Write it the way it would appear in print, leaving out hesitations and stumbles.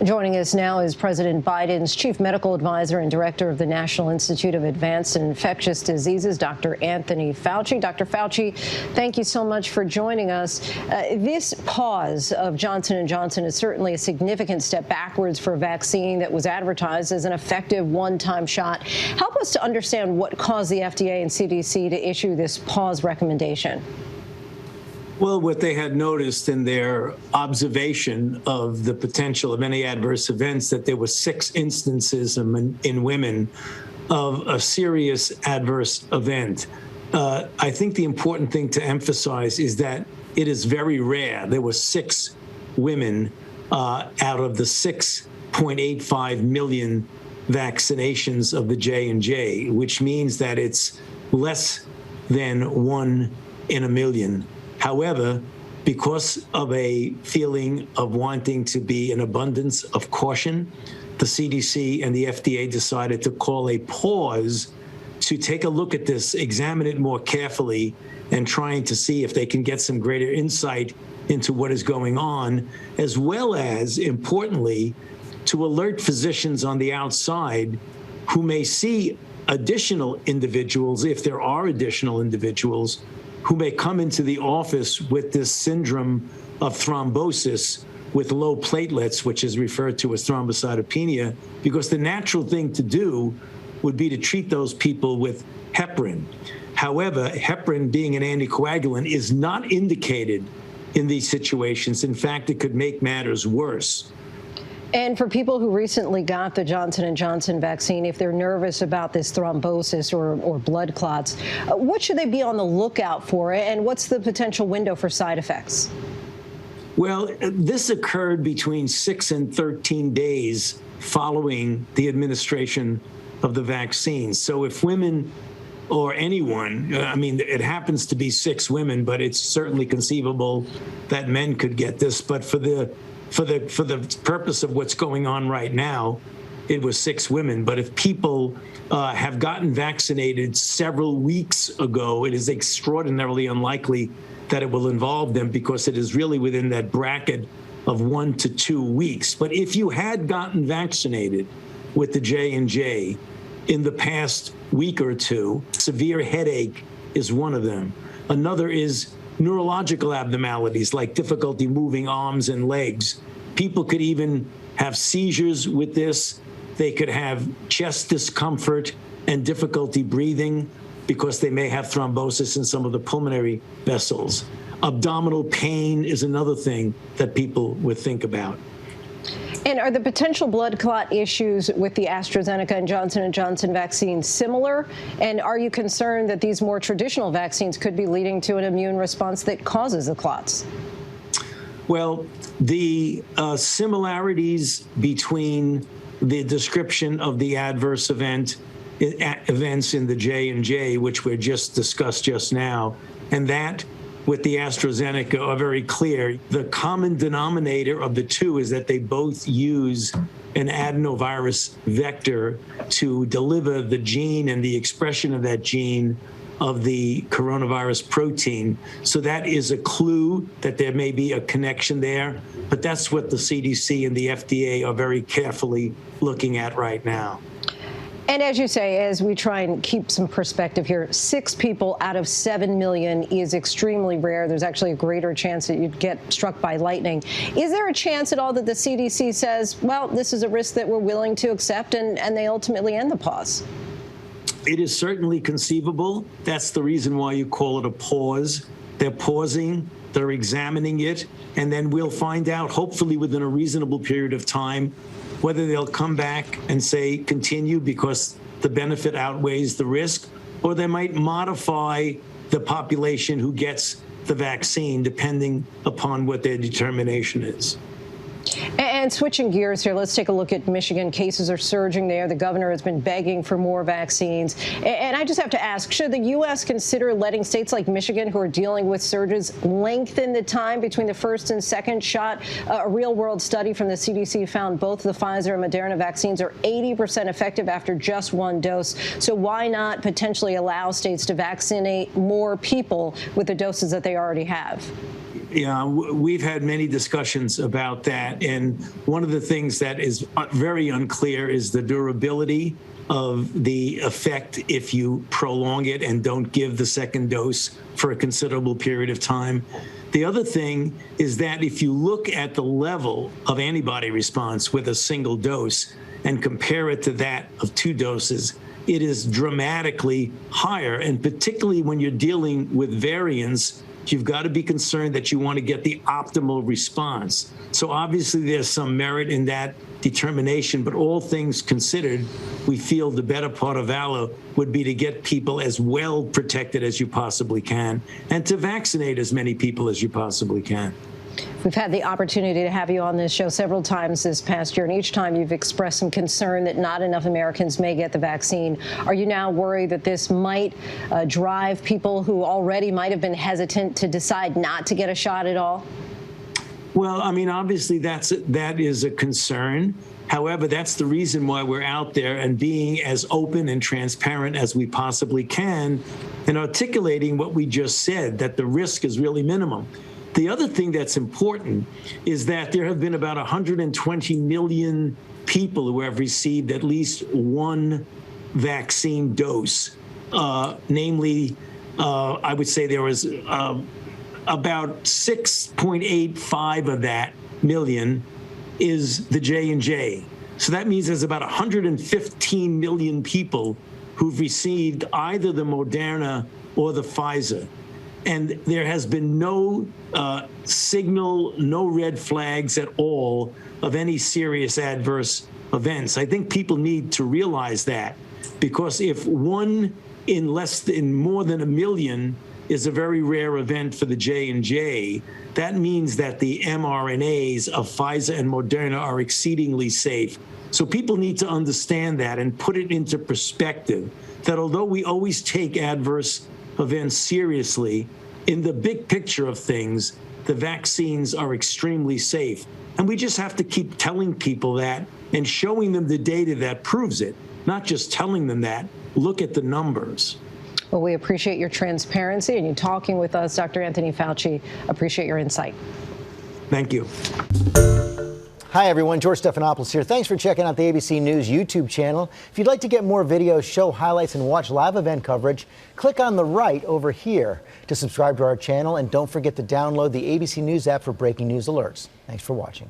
Joining us now is President Biden's chief medical advisor and director of the National Institute of Advanced and Infectious Diseases, Dr. Anthony Fauci. Dr. Fauci, thank you so much for joining us. This pause of Johnson & Johnson is certainly a significant step backwards for a vaccine that was advertised as an effective one-time shot. Help us to understand what caused the FDA and CDC to issue this pause recommendation. Well, what they had noticed in their observation of the potential of any adverse events, that there were 6 instances in women of a serious adverse event. I think the important thing to emphasize is that it is very rare. There were 6 women out of the 6.85 million vaccinations of the J&J, which means that it's less than 1 in a million. However, because of a feeling of wanting to be an abundance of caution, the CDC and the FDA decided to call a pause to take a look at this, examine it more carefully, and trying to see if they can get some greater insight into what is going on, as well as, importantly, to alert physicians on the outside who may see additional individuals, if there are additional individuals, who may come into the office with this syndrome of thrombosis with low platelets, which is referred to as thrombocytopenia, because the natural thing to do would be to treat those people with heparin. However, heparin, being an anticoagulant, is not indicated in these situations. In fact, it could make matters worse. And for people who recently got the Johnson & Johnson vaccine, if they're nervous about this thrombosis or blood clots, what should they be on the lookout for, and what's the potential window for side effects? Well, this occurred between 6 and 13 days following the administration of the vaccine. So if women or anyone, I mean, it happens to be 6 women, but it's certainly conceivable that men could get this. But for the purpose of what's going on right now, it was 6 women. But if people have gotten vaccinated several weeks ago, it is extraordinarily unlikely that it will involve them, because it is really within that bracket of 1 to 2 weeks. But if you had gotten vaccinated with the J&J in the past week or two, severe headache is one of them. Another is neurological abnormalities like difficulty moving arms and legs. People could even have seizures with this. They could have chest discomfort and difficulty breathing because they may have thrombosis in some of the pulmonary vessels. Abdominal pain is another thing that people would think about. And are the potential blood clot issues with the AstraZeneca and Johnson & Johnson vaccines similar? And are you concerned that these more traditional vaccines could be leading to an immune response that causes the clots? Well, the similarities between the description of the adverse events in the J&J, which we just discussed just now, and that with the AstraZeneca are very clear. The common denominator of the two is that they both use an adenovirus vector to deliver the gene and the expression of that gene of the coronavirus protein. So that is a clue that there may be a connection there. But that's what the CDC and the FDA are very carefully looking at right now. And as you say, as we try and keep some perspective here, 6 people out of 7 million is extremely rare. There's actually a greater chance that you'd get struck by lightning. Is there a chance at all that the CDC says, well, this is a risk that we're willing to accept, and they ultimately end the pause? It is certainly conceivable. That's the reason why you call it a pause. They're pausing, they're examining it, and then we'll find out, hopefully within a reasonable period of time, whether they'll come back and say continue because the benefit outweighs the risk, or they might modify the population who gets the vaccine depending upon what their determination is. And switching gears here, let's take a look at Michigan. Cases are surging there. The governor has been begging for more vaccines. And I just have to ask, should the U.S. consider letting states like Michigan, who are dealing with surges, lengthen the time between the first and second shot? A real-world study from the CDC found both the Pfizer and Moderna vaccines are 80% effective after just 1 dose. So why not potentially allow states to vaccinate more people with the doses that they already have? Yeah, we've had many discussions about that. And one of the things that is very unclear is the durability of the effect if you prolong it and don't give the second dose for a considerable period of time. The other thing is that if you look at the level of antibody response with a single dose and compare it to that of 2 doses, it is dramatically higher. And particularly when you're dealing with variants, you've got to be concerned that you want to get the optimal response. So obviously there's some merit in that determination, but all things considered, we feel the better part of valor would be to get people as well protected as you possibly can and to vaccinate as many people as you possibly can. We've had the opportunity to have you on this show several times this past year, and each time you've expressed some concern that not enough Americans may get the vaccine. Are you now worried that this might drive people who already might have been hesitant to decide not to get a shot at all? Well, I mean, obviously that is a concern. However, that's the reason why we're out there and being as open and transparent as we possibly can and articulating what we just said, that the risk is really minimum. The other thing that's important is that there have been about 120 million people who have received at least one vaccine dose. Namely, I would say there was about 6.85 of that million is the J&J. So that means there's about 115 million people who've received either the Moderna or the Pfizer. And there has been no signal, no red flags at all of any serious adverse events. I think people need to realize that, because if one in more than a million is a very rare event for the J&J, that means that the mRNAs of Pfizer and Moderna are exceedingly safe. So people need to understand that and put it into perspective, that although we always take adverse events seriously, in the big picture of things, the vaccines are extremely safe. And we just have to keep telling people that and showing them the data that proves it, not just telling them that. Look at the numbers. Well, we appreciate your transparency and you talking with us, Dr. Anthony Fauci. Appreciate your insight. Thank you. Hi, everyone. George Stephanopoulos here. Thanks for checking out the ABC News YouTube channel. If you'd like to get more videos, show highlights, and watch live event coverage, click on the right over here to subscribe to our channel. And don't forget to download the ABC News app for breaking news alerts. Thanks for watching.